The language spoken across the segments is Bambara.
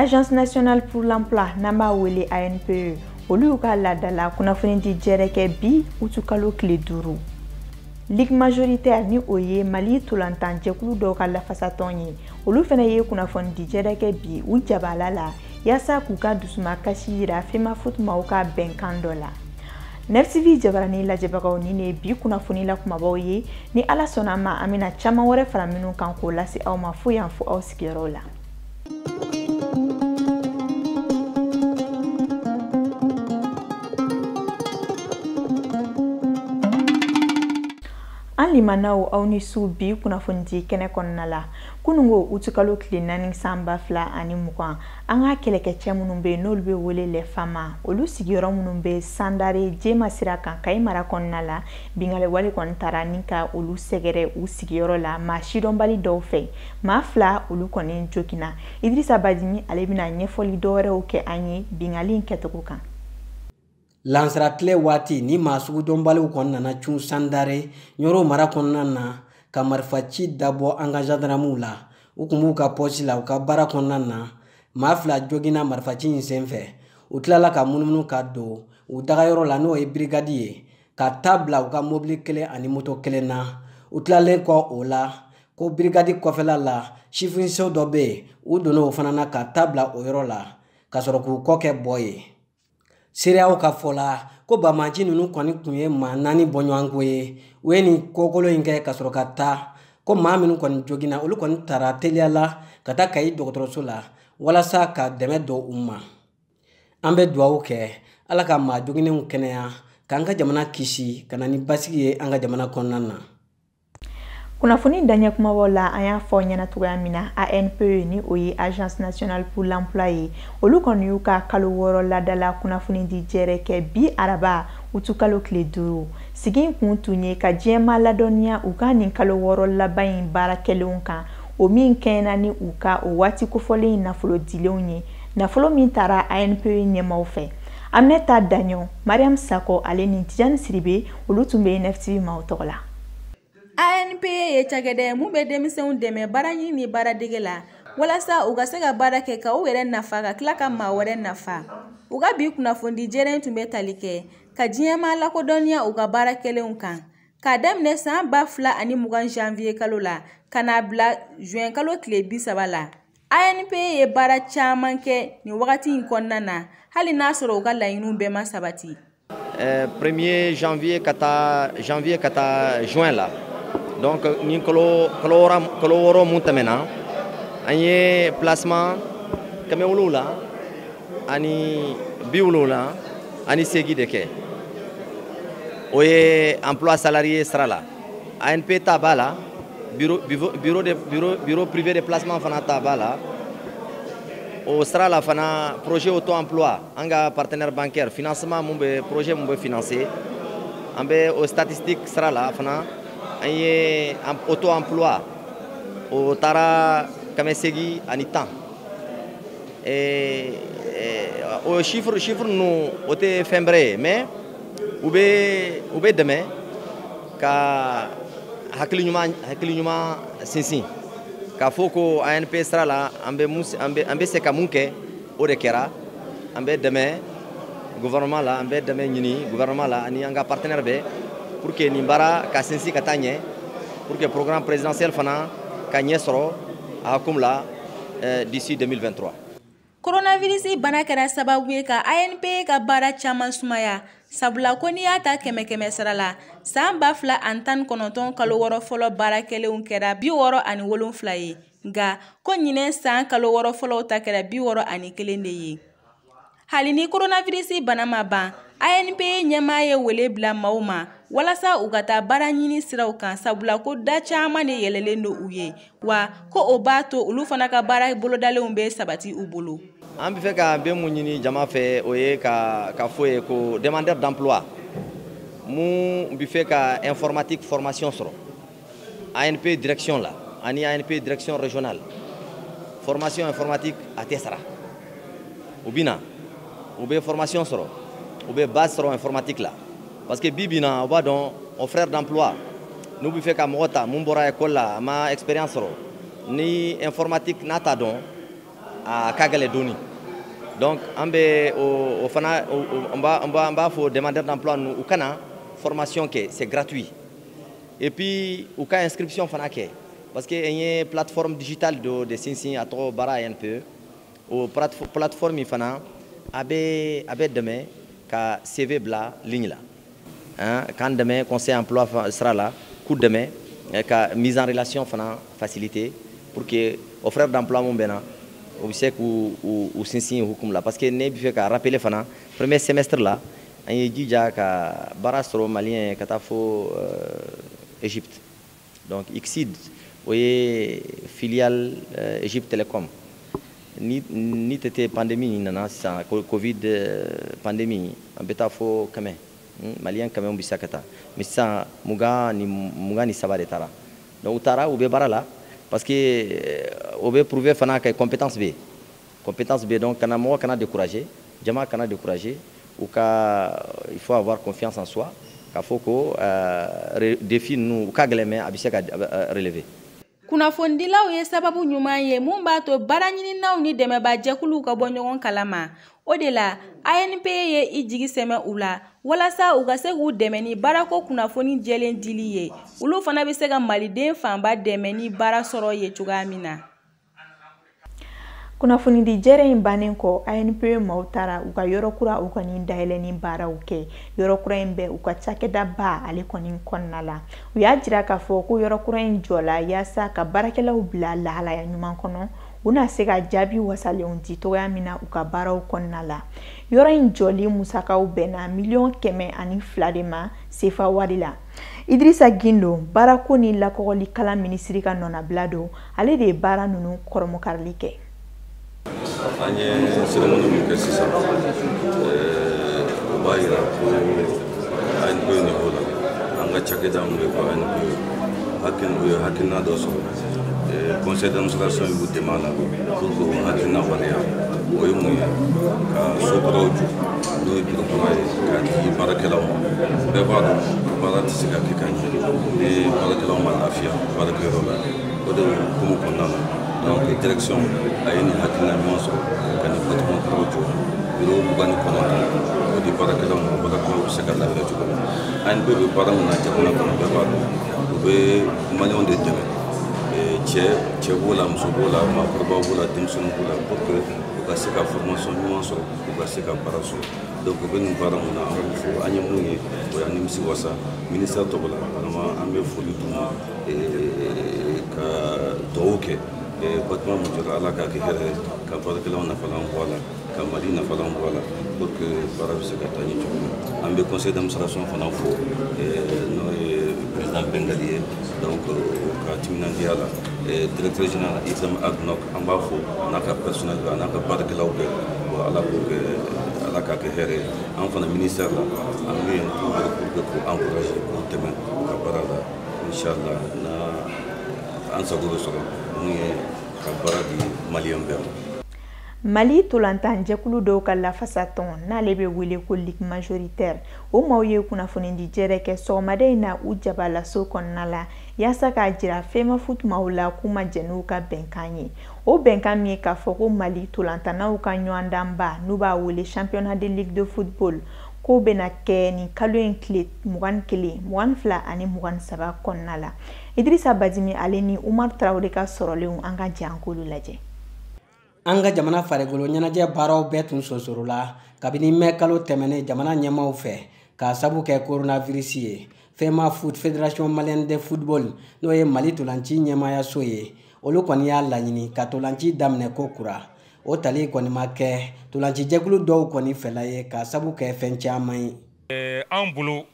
Agence nationale pour l'emploi n'ama wele ANPE olu ka ladala kunnafoni di jɛrɛkɛ bi utukalo tile 5. Ligue majoritaire ni oye Mali tolantan jɛkulu dɔw ka lafasatɔn ye olu fɛnɛ ye kunnafoni di jɛrɛkɛ bi u jabala la yasa k'u ka dusuma kasi yira FEMA footmaw ka bɛnkan dɔ la. Nefsivi jabarani lajɛbagaw ni ne bi kunnafoni la kumabaw ye ni Ala sɔnna ma an bɛna caman wɛrɛ fara minnu kan k'o lase aw ma fo yan fo aw sigiyɔrɔ la. An limanaw aw ni su bi kunnafoni di kɛnɛ kɔnɔna la kunungo utukalo tile 4 san 2020 an ka kɛlɛkɛcɛ minnu bɛ n'olu bɛ wele les FAMA olu sigiyɔrɔ minnu bɛ Sandare Jema sira kan Kayi mara kɔnɔna la bingali wale kɔni taara ni ka olu sɛgɛrɛ u sigiyɔrɔ la maa sidɔnbali dɔw fɛ maa 2 olu kɔni jogina Idrissa Badini ale bɛna ɲɛfɔli dɔwɛrɛw kɛ an ye bingali in kɛcogo kan. Lansaratle wati ni masugu donbaliw kɔnɔna na cun Sandare Nyoro mara kɔnɔna na ka marifaci dabɔ an ka gendarmew la u kun b'u ka poste la u ka baara kɔnɔna na maa 2 jogina marifaci in senfɛ u tilala ka munumunu ka don u dagayɔrɔ la n'o ye brigade ye ka tabla u ka mobili kelen ani moto kelen na u tilalen kɔ o la ko brigade kɔfɛla la chifinso dɔ bɛ u donna o fana na ka tabla o yɔrɔ la ka sɔrɔ k'u kɔ kɛ bɔ ye. Sereyaw ka fɔla ko bamaji ninnu kɔni kun ye maa 4 bɔɲɔgɔnko ye u ye nin kokolo in kɛ ka sɔrɔ ka taa ko maa minnu kɔni jogina olu kɔni taara teliya la ka taa Kayi dɔgɔtɔrɔso la walasa ka dɛmɛ don u ma. An bɛ dugawu kɛ Ala ka maa joginenw kɛnɛya k'an ka jamana kisi ka na ni basigi ye an ka jamana kɔnɔna na. Kunnafoni daɲɛ kumabaw la an y'a fɔ ɲɛna cogoya min na ANPE ni o ye Agence nationale pour l'emploi ye olu kɔni y'u ka kalo 6 ladala kunnafoni di jɛrɛkɛ bi araba utukalo tile 5 sigi kun tun ye ka diɲɛma ladɔnniya u ka nin kalo 6 laban in baarakɛlenw kan o min kɛɲɛna ni u ka o waati kofɔlen nafolo dilenw ye nafolo min taara ANPE ɲɛmaw fɛ. Aminata Daɲɔ, Mariam Sako ale ni Tijani Siribe olu tun bɛ NFTV maaw tɔgɔ la. ANPE ye cakɛda mun bɛ denmisɛnw dɛmɛ baara ɲini ni baaradege la walasa u ka se ka baara kɛ ka u yɛrɛ nafa ka tila ka maa wɛrɛ nafa. U ka bi kunnafoni jɛrɛn tun bɛ tali kɛ ka diɲɛma lakodɔnniya u ka baarakɛlenw kan. K'a daminɛ san 2020 janvier kalo la ka n'a bila juin kalo tile 30 la. ANPE ye baara caman kɛ ni wagati in kɔnɔna na hali n'a sɔrɔ u ka laɲiniw bɛɛ ma sabati. 1er janvier ka taa juin la. Donc ni kalo wɔɔrɔ mun tɛmɛna an ye placement 7 ani 70 ani 8 de kɛ o ye emploi salarié sira la ANPE ta b'a la bureau privé de placement fana ta b'a la o sira la fana projet auto emploi an ka partenaire bancaire financement mun bɛ projet mun bɛ financer an bɛ o statistique sira la fana an ye auto emploi o taara 8 ani 10 o chiffre ninnu o tɛ fɛn bɛrɛ ye mais u bɛ dɛmɛ ka hakili ɲuman sinsin k'a fɔ ko ANPE sira la an bɛ se ka mun kɛ o de kɛra an bɛ dɛmɛ gouvernement la an bɛ dɛmɛ ɲini gouvernement la ani an ka partenaire bɛɛ pour que nin baara ka sinsin ka taa ɲɛ pour que programme présidentiel fana ka ɲɛ sɔrɔ a hukumu la d'ici 2023. Coronavirus bana kɛra sababu ye ka ANPE ka baara caman sumaya sabula ko n'i y'a ta 100 sara la san 2019 kalo 6 fɔlɔ baarakɛlenw kɛra 67 ye nka ko ɲinɛ san kalo 6 fɔlɔw ta kɛra 61 de ye. Hali ni coronavirus bana ma ban ANPE ɲɛmaa ye wele bila maaw ma walasa u ka taa baara ɲini siraw kan sabula ko da caman de yɛlɛlen do u ye wa ko o b'a to olu fana ka baara bolodalenw bɛ sabati u bolo. An bɛ fɛ ka bɛn mun ɲini jama fɛ o ye ka fɔ ye ko demandeur d'emploi mun bɛ fɛ ka informatique formation sɔrɔ ANPE direction la ani ANPE direction régionale formation informatique a tɛ sara u bɛ na u bɛ formation sɔrɔ u bɛ base sɔrɔ informatique la parce que bi na u b'a dɔn o frère d'emploi n'u bɛ fɛ ka mɔgɔ ta mun bɔra école la a ma expérience sɔrɔ ni informatique n'a t'a dɔn à Kagale Doni. Donc on va faut demander d'emploi au Cana formation c'est gratuit. Et puis au cas inscription fana parce que y a une plateforme digitale de Sinsin à trop bara NPE au plateforme fana abe demain ka CV bla ligne là. Hein, quand demain conseil emploi sera là, coup de demain ka mise en relation fana facilité pour que aux frères d'emploi mon bena au sait ou Sinsin hukum là parce que ne bi fait ka rappeler fana premier semestre là on y dit déjà ka barastro malien katafo Égypte. Donc Exid voyez filiale Égypte Télécom ni tete pandémie nana sa Covid pandémie en beta fo quand même malien quand même bisakata mais ça muga ni sabare tara donc tara ou be barala parce que ou be prouver fana que compétence B donc kana mo kana décourager jama kana décourager ou ka il faut avoir confiance en soi ka foko défi nous ka gleme abiseka relever kunnafonidilaw ye sababu ɲuman ye mun b'a to baaraɲininaw ni dɛmɛbajɛkuluw ka bɔ ɲɔgɔn kalama o de la ANP ye I jigi sɛmɛ u la walasa u ka se k'u dɛmɛ ni baarako kunnafoni jɛlen dili ye olu fana bɛ se ka maliden fanba dɛmɛ ni baara sɔrɔ ye cogoya min na. Kunnafoni di jɛrɛ in bannen kɔ ANP maaw taara u ka yɔrɔ kura u kɔni dayɛlɛ ni baaraw kɛ yɔrɔ kura in bɛ u ka cakɛda ba ale kɔni kɔnɔna la u y'a jira k'a fɔ ko yɔrɔ kura in jɔla yaasa ka baarakɛlaw bila lahalaya ɲuman kɔnɔ u na se ka jaabi wasalenw di togoya min na u ka baaraw kɔnɔna la yɔrɔ in jɔli musakaw bɛnna $1,200,000 de ma sefa wari la. Idrissa Gindo baarako ni lakɔgɔli kalan minisiri ka nɔnabila don ale de ye baara ninnu kɔrɔmɔkarili kɛ. An ye cérémonie min kɛ sisan o b'a yira ko ANP niveau la an ka cakɛda min bɛ ko ANP u ye hakilina dɔ sɔrɔ conseil d'administration y'u dɛmɛ a la pour que o hakilina waleya o ye mun ye ka sokɔrɔw jɔ n'o ye bureau ye k'a di baarakɛlaw ma bɛɛ b'a dɔn baara tɛ se ka kɛ ka ɲɛ ni baarakɛlaw ma lafiya baarakɛyɔrɔ la o de hukumu kɔnɔna na. Donc direction a ye nin hakilina ɲuman sɔrɔ ka nin bâtiment kuraw jɔ bureau 29 o di baarakɛlaw ma baarakɛlaw bɛ se ka lafiya cogo min ANP bɛ baara min na jamana kɔnɔ bɛɛ b'a dɔn u bɛ maliyɛnw de dɛmɛ cɛ b'o la muso b'o la maakɔrɔbaw b'o la denmisɛnninw b'o la pour que u ka se ka formation ɲuman sɔrɔ u ka se ka baara sɔrɔ donc u bɛ nin baara min na an b'o fɔ an ye mun ye o y'an nimisi wasa ministère tɔgɔ la vraiment an bɛ foli d'u ma ka dugawu kɛ bâtiment mun jɔra Ala k'a kɛ hɛrɛ ye ka baarakɛlaw nafalan bɔ a la ka Mali nafalan bɔ a la pour que baara bɛ se ka taa ɲɛ cogo min an bɛ conseil d'administration fana fo n'o ye président Bengali ye donc ka timinandiya la directeur général Ibrahim Agnok an b'a fo n'a ka personnel bɛɛ n'a ka baarakɛlaw bɛɛ bon Ala k'a kɛ hɛrɛ ye an fana ministère la an bɛ yen pour que k'u encourager k'u dɛmɛ u ka baara la inchallah na an sago bɛ sɔrɔ mun ye ka baara di maliyɛn bɛɛ ma. Mali tolantan jɛkulu dɔw ka lafasa tɔn n'ale bɛ wele ko Ligue majoritaire o maaw ye kunnafoni di jɛrɛ kɛ sɔgɔmada in na u jabalaso kɔnɔna la yaasa k'a jira FEMA foot maaw la k'u ma jɛn n'u ka bɛnkan ye o bɛnkan min ye k'a fɔ ko Mali tolantannaw ka ɲɔgɔndanba n'u b'a wele championnat de ligue de football k'o bɛna kɛ nin kalo in tile 21, 22 ani 23 kɔnɔna la. Idrissa Badimi ale ni Umar Traoré ka sɔrɔlenw an ka jɛ an k'olu lajɛ. An ka jamana farikolo ɲɛnajɛ baaraw bɛɛ tun sonsorola kabini mɛn kalo tɛmɛnen jamana ɲɛmaaw fɛ k'a sabu kɛ coronavirus ye. FEMA Foot Fédération Malienne de Football n'o ye Mali tolanci ɲɛmaayaso ye olu kɔni y'a laɲini ka tolanci daminɛ ko kura o tali kɔni ma kɛ tolanci jɛkulu dɔw kɔni fɛla ye k'a sabu kɛ fɛn caman ye. An bolo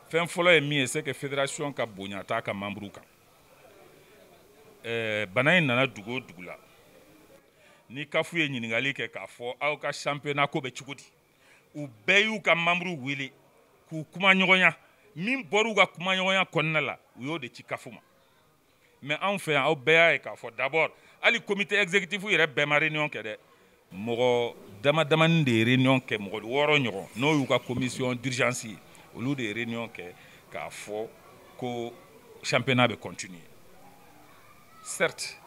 fɛn fɔlɔ ye min ye c'est que fédération ka bonya t'a ka membre kan bana in nana dugu o dugu la ni kafu ye ɲininkali kɛ k'a fɔ aw ka championnat ko bɛ cogo di u bɛɛ y'u ka membre wele k'u kuma ɲɔgɔnya min bɔr'u ka kuma ɲɔgɔnya kɔnɔna la u y'o de ci kafu ma mais anw fɛ yan aw bɛɛ y'a ye k'a fɔ d'abord hali comité exécutif yɛrɛ bɛɛ ma réunion kɛ dɛ mɔgɔ damadamanin de ye réunion kɛ mɔgɔ 6 ɲɔgɔn n'o y'u ka commission d'urgence ye olu de ye réunion kɛ k'a fɔ ko championnat bɛ continuer certes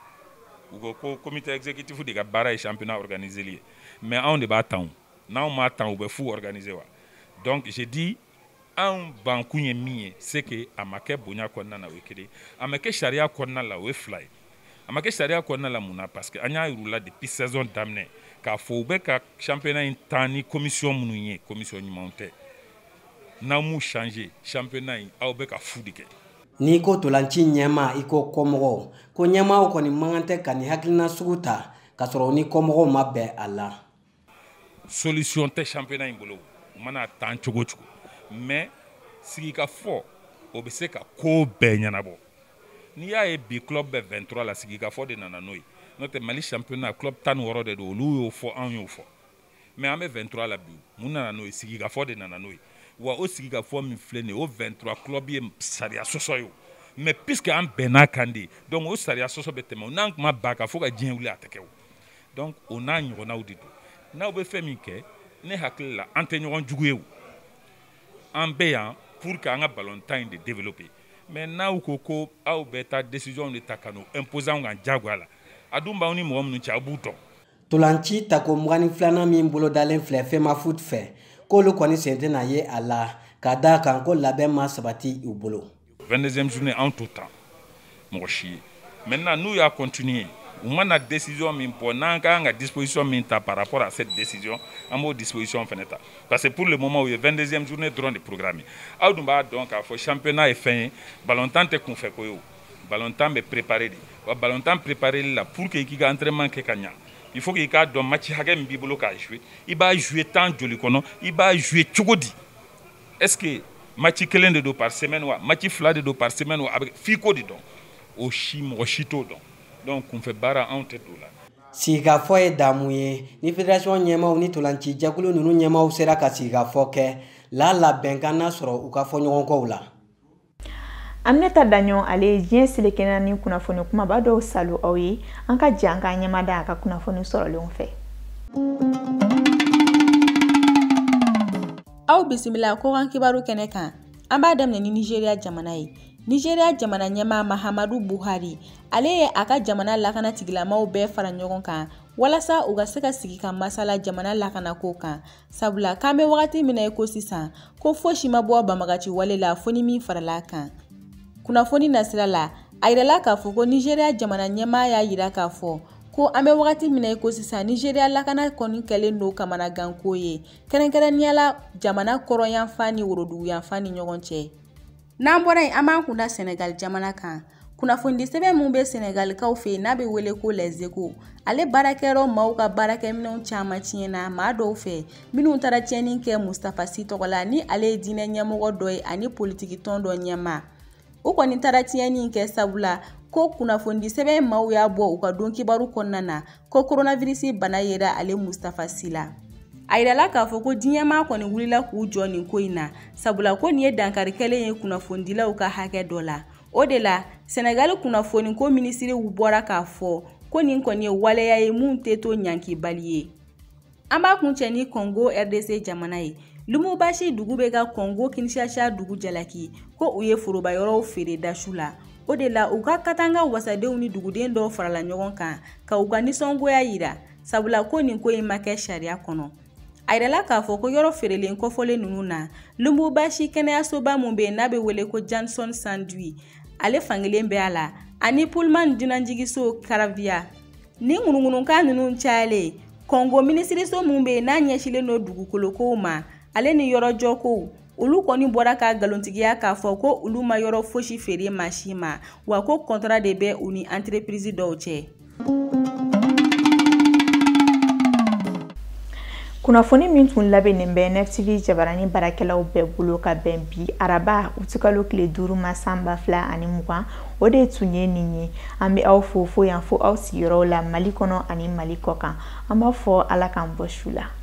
u ko comité exécutif de ka baara ye championnat organisé li ye mais anw de b'a tan n'anw m'a tan u bɛ fu organiser wa donc j'ai dit anw bankun ye min ye c'est que a ma kɛ bonya kɔnɔna na o ye kelen a ma kɛ sariya kɔnɔna la o ye fila ye a ma kɛ sariya kɔnɔna la mun na parce que an y'a yir'u la depuis saison daminɛ k'a fɔ u bɛ ka championnat in tan ni commission minnu ye commission ɲumanw tɛ n'aw m'u changer championnat in aw bɛ ka fu de kɛ. N'i ko ntolanci ɲɛma i ko kɔmɔgɔw ko ɲɛmaaw kɔni man kan tɛ ka nin hakilina sugu ta k'a sɔrɔ u ni kɔmɔgɔw ma bɛn a la. Solution tɛ championnat in bolo u mana tan cogo cogo mais sigikafɔ o bɛ se ka ko bɛɛ ɲɛnabɔ n'i y'a ye bi club bɛ 23 la sigikafɔ de nana n'o ye n'o tɛ Mali championnat club 16 de don olu y'o fɔ anw y'o fɔ mais an bɛ 23 la bi mun nana n'o ye sigikafɔ de nana n'o ye wa o sigikafɔ min filɛ nin ye o 23 club ye sariya sɔsɔ ye o mais puisque an bɛnn'a kan de donc o sariya sɔsɔ bɛ tɛmɛ o n'an kuma ba kan fo ka diɲɛ wuli a tɛ kɛ o donc o n'a ɲɔgɔnnaw de don n'aw bɛ fɛn min kɛ ne hakili la an tɛ ɲɔgɔn jugu ye o an bɛ yan pour que an ka ballontan in de développer mais n'aw ko aw bɛ taa décision de ta ka n'o imposer anw kan diyagoya la a dun b'aw ni mɔgɔ minnu cɛ aw b'u dɔn. Ntolanci tako 22 min bolo dalen filɛ FEMA foot fɛ k'olu kɔni sen tɛna ye a la ka d'a kan ko labɛn ma sabati u bolo. 22e journée anw t'o tan mɔgɔ si ye maintenant n'u y'a continuer u mana décision min bɔ n'an ka kan ka disposition min ta par rapport à cette décision an b'o disposition fɛnɛ ta parce que pour le moment u ye 22e journée dɔrɔn de programme aw dun b'a dɔn k'a fɔ championnat ye fɛn ye ballontan tɛ kunfɛ ko ye o ballontan bɛ préparer de wa ballontan préparer la pour que i k'i ka entraînement kɛ ka ɲa il faut que i k'a dɔn match hakɛ min b'i bolo k'a jouer i b'a jouer temps joli kɔnɔ i b'a jouer cogo di est-ce que match kelen de don par semaine wa match fila de don par semaine wa a bɛ f'i ko de dɔn o si mɔgɔ si t'o dɔn donc kunfɛ baara anw tɛ don la. Sigikafɔ ye damu ye ni fédération ɲɛmaaw ni ntolanci jɛkulu ninnu ɲɛmaaw sera ka sigikafɔ kɛ la labɛnkan n'a sɔrɔ u ka fɔ ɲɔgɔn kɔw la. Aminata Daɲon ale ye diɲɛ selekɛnɛ ni kunnafoni kumaba dɔw salu aw ye an ka jɛ an ka ɲɛmada a ka kunnafoni sɔrɔlenw fɛ. Aw bisimila ko kan kibaru kɛnɛ kan an b'a daminɛ ni Nigeria jamana ye. Nigeria jamana ɲɛmaa Mahamadu Buhari ale ye a ka jamana lakana tigilamaw bɛɛ fara ɲɔgɔn kan walasa u ka se ka sigi ka masala jamana lakana ko kan sabula k'an bɛ wagati min na ko sisan ko fosi ma bɔ bamagaci wale la fo ni min farala kan. Kunnafoni nasira la a yirala k'a fɔ ko Nigeria jamana ɲɛmaa y'a yira k'a fɔ ko an bɛ wagati min na ko sisan Nigeria lakana kɔni kɛlen don kamanagan ko ye kɛrɛnkɛrɛnnenya la jamana kɔrɔnyanfan ni woroduguyanfan ni ɲɔgɔn cɛ. N'an bɔra yen an b'an kunda Senegal jamana kan kunnafoni sɛbɛn mun bɛ Senegalikaw fɛ n'a bɛ wele ko Les Echos ale baarakɛyɔrɔ maaw ka baarakɛminɛnw caman tiɲɛna maa dɔw fɛ minnu taara tiɲɛni kɛ Mustafa Sy tɔgɔ la ni ale ye diinɛ ɲɛmɔgɔ dɔ ye ani politiki tɔn dɔ ɲɛma u kɔni taara tiɲɛni kɛ sabula ko kunnafoni sɛbɛn maaw y'a bɔ u ka don kibaru kɔnɔna na ko coronavirus bana yera ale Mustafa Sy la. A yirala k'a fɔ ko diɲɛmaa kɔni wulila k'u jɔ nin ko in na sabula ko nin ye dankari kɛlen ye kunnafonidilaw ka hakɛ dɔ la. O de la Senegal kunnafoni ko minisiriw bɔra k'a fɔ ko nin kɔni ye waleya ye mun tɛ to ɲankibali ye. An b'a kuncɛ ni Congo RDC jamana ye. Lumumbashi dugu bɛ ka Congo Kinshasa dugu jalaki ko u ye forobayɔrɔw feere dasu la. O de la u ka katanga wasadenw ni duguden dɔw farala ɲɔgɔn kan ka u ka nisɔngoya yira sabula ko nin ko in ma kɛ sariya kɔnɔ. A yirala k'a fɔ ko yɔrɔ feerelen kɔfɔlen ninnu na Lumumbashi kɛnɛyasoba mun bɛ n'a bɛ wele ko Johnson Sandui ale fankelen bɛ a la ani Pullman dunanjigiso Caravia ni ŋunuŋunukan ninnu cayalen Congo minisiriso mun bɛ n'a ɲɛsilen don dugukolokow ma ale ni yɔrɔjɔkow olu kɔni bɔra ka galontigiya k'a fɔ ko olu ma yɔrɔ fosi feere maa si ma wa ko contrat de bɛ u ni entreprise dɔw cɛ. Kunnafoni min tun labɛnnen bɛ NFTV jabarani baarakɛlaw bɛɛ bolo ka bɛn bi araba utikalo tile 5 ma san 2020 o de tun ye nin ye an bɛ aw fo yan fo aw sigiyɔrɔw la Mali kɔnɔ ani Mali kɔkan an b'a fɔ Ala k'an bɔ su la.